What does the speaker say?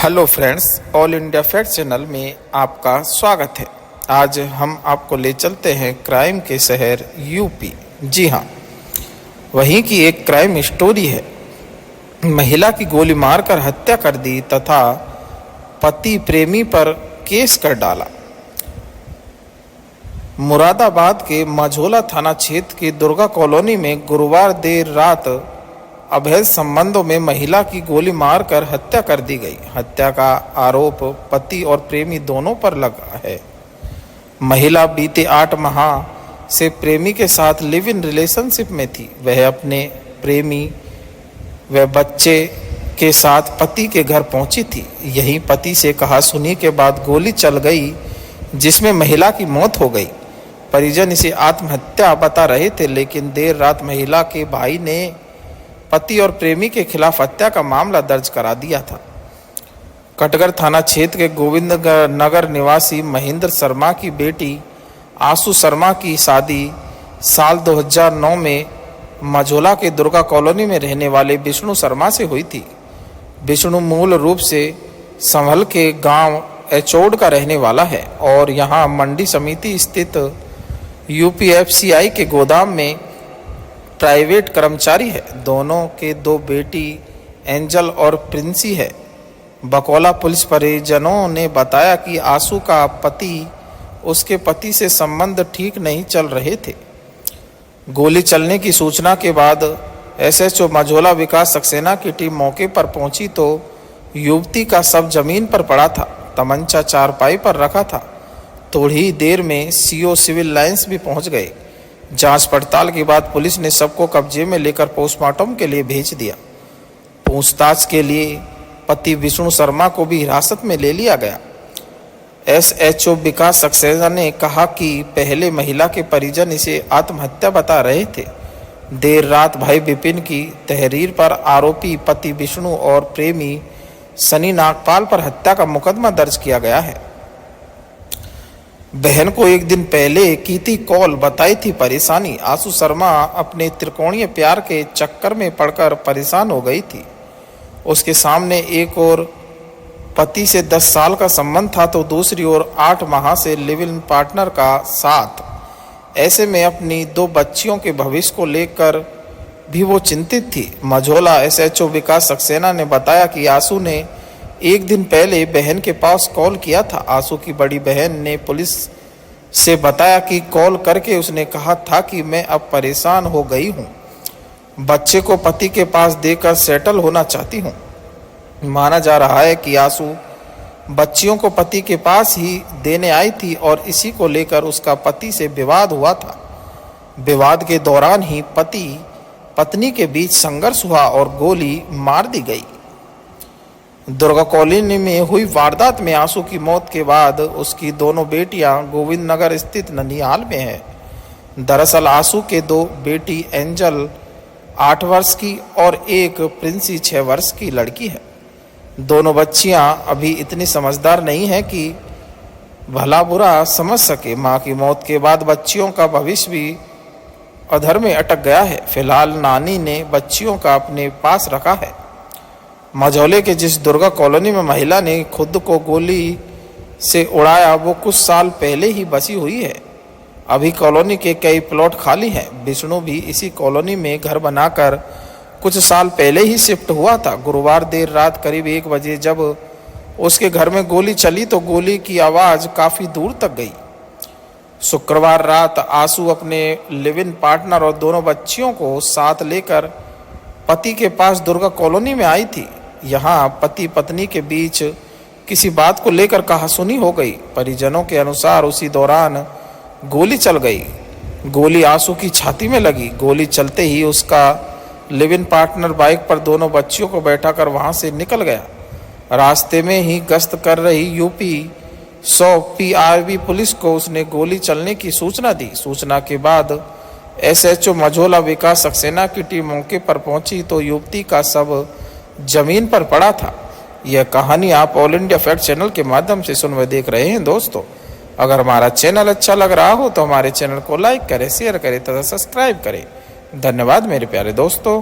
Hello friends, all India fact channel में आपका स्वागत है। आज हम आपको ले चलते हैं क्राइम के शहर यूपी। जी हाँ, वहीं की एक क्राइम स्टोरी है। महिला की गोली मारकर हत्या कर दी तथा पति प्रेमी पर केस कर डाला। मुरादाबाद के माझोला थाना क्षेत्र की दुर्गा कॉलोनी में गुरुवार देर रात अवैध संबंधों में महिला की गोली मारकर हत्या कर दी गई। हत्या का आरोप पति और प्रेमी दोनों पर लगा है। महिला बीते 8 माह से प्रेमी के साथ लिव इन रिलेशनशिप में थी। वह अपने प्रेमी व बच्चे के साथ पति के घर पहुंची थी। यहीं पति से कहासुनी के बाद गोली चल गई, जिसमें महिला की मौत हो गई। परिजन इसे आत्महत्या बता रहे थे, लेकिन देर रात महिला के भाई ने पति और प्रेमी के खिलाफ हत्या का मामला दर्ज करा दिया था। कटघर थाना क्षेत्र के गोविंद नगर निवासी महेंद्र शर्मा की बेटी आशु शर्मा की शादी साल 2009 में माझोला के दुर्गा कॉलोनी में रहने वाले विष्णु शर्मा से हुई थी। विष्णु मूल रूप से संभल के गांव एचोड का रहने वाला है और यहां मंडी समिति स्थित यूपीएफसीआई के गोदाम में प्राइवेट कर्मचारी है। दोनों के 2 बेटी एंजल और प्रिंसी है। बकौला पुलिस परिजनों ने बताया कि आशु का पति उसके पति से संबंध ठीक नहीं चल रहे थे। गोली चलने की सूचना के बाद एसएचओ माझोला विकास सक्सेना की टीम मौके पर पहुंची तो युवती का शव जमीन पर पड़ा था। तमंचा चारपाई पर रखा था। थोड़ी ही देर में सीओ सिविल लाइंस भी पहुंच गए। जांच पड़ताल के बाद पुलिस ने शव को कब्जे में लेकर पोस्टमार्टम के लिए भेज दिया। पूछताछ के लिए पति विष्णु शर्मा को भी हिरासत में ले लिया गया। एसएचओ विकास सक्सेना ने कहा कि पहले महिला के परिजन इसे आत्महत्या बता रहे थे। देर रात भाई विपिन की तहरीर पर आरोपी पति विष्णु और प्रेमी सनी नागपाल पर हत्या का मुकदमा दर्ज किया गया है। बहन को एक दिन पहले की थी कॉल, बताई थी परेशानी। आशु शर्मा अपने त्रिकोणीय प्यार के चक्कर में पड़कर परेशान हो गई थी। उसके सामने एक और पति से 10 साल का संबंध था तो दूसरी ओर 8 माह से लिव इन पार्टनर का साथ। ऐसे में अपनी 2 बच्चियों के भविष्य को लेकर भी वो चिंतित थी। माझोला एसएचओ विकास सक्सेना ने बताया कि आशु ने एक दिन पहले बहन के पास कॉल किया था। आशु की बड़ी बहन ने पुलिस से बताया कि कॉल करके उसने कहा था कि मैं अब परेशान हो गई हूँ, बच्चे को पति के पास देकर सेटल होना चाहती हूँ। माना जा रहा है कि आशु बच्चियों को पति के पास ही देने आई थी और इसी को लेकर उसका पति से विवाद हुआ था। विवाद के दौरान ही पति पत्नी के बीच संघर्ष हुआ और गोली मार दी गई। दुर्गा कॉलोनी में हुई वारदात में आशु की मौत के बाद उसकी दोनों बेटियां गोविंद नगर स्थित ननिहाल में है। दरअसल आशु के 2 बेटी एंजल 8 वर्ष की और एक प्रिंसी 6 वर्ष की लड़की है। दोनों बच्चियां अभी इतनी समझदार नहीं है कि भला बुरा समझ सके। मां की मौत के बाद बच्चियों का भविष्य भी अधर में अटक गया है। फिलहाल नानी ने बच्चियों का अपने पास रखा है। माझोले के जिस दुर्गा कॉलोनी में महिला ने खुद को गोली से उड़ाया वो कुछ साल पहले ही बसी हुई है। अभी कॉलोनी के कई प्लॉट खाली हैं। विष्णु भी इसी कॉलोनी में घर बनाकर कुछ साल पहले ही शिफ्ट हुआ था। गुरुवार देर रात करीब 1 बजे जब उसके घर में गोली चली तो गोली की आवाज़ काफ़ी दूर तक गई। शुक्रवार रात आशु अपने लिव इन पार्टनर और दोनों बच्चियों को साथ लेकर पति के पास दुर्गा कॉलोनी में आई थी। यहाँ पति पत्नी के बीच किसी बात को लेकर कहासुनी हो गई। परिजनों के अनुसार उसी दौरान गोली चल गई। गोली आशु की छाती में लगी। गोली चलते ही उसका लिव इन पार्टनर बाइक पर दोनों बच्चियों को बैठाकर वहां से निकल गया। रास्ते में ही गश्त कर रही यूपी 100 पीआरबी पुलिस को उसने गोली चलने की सूचना दी। सूचना के बाद एसएचओ माझोला विकास सक्सेना की टीम मौके पर पहुंची तो युवती का शव जमीन पर पड़ा था। यह कहानी आप ऑल इंडिया फैक्ट चैनल के माध्यम से सुन व देख रहे हैं। दोस्तों, अगर हमारा चैनल अच्छा लग रहा हो तो हमारे चैनल को लाइक करें, शेयर करें तथा सब्सक्राइब करें। धन्यवाद मेरे प्यारे दोस्तों।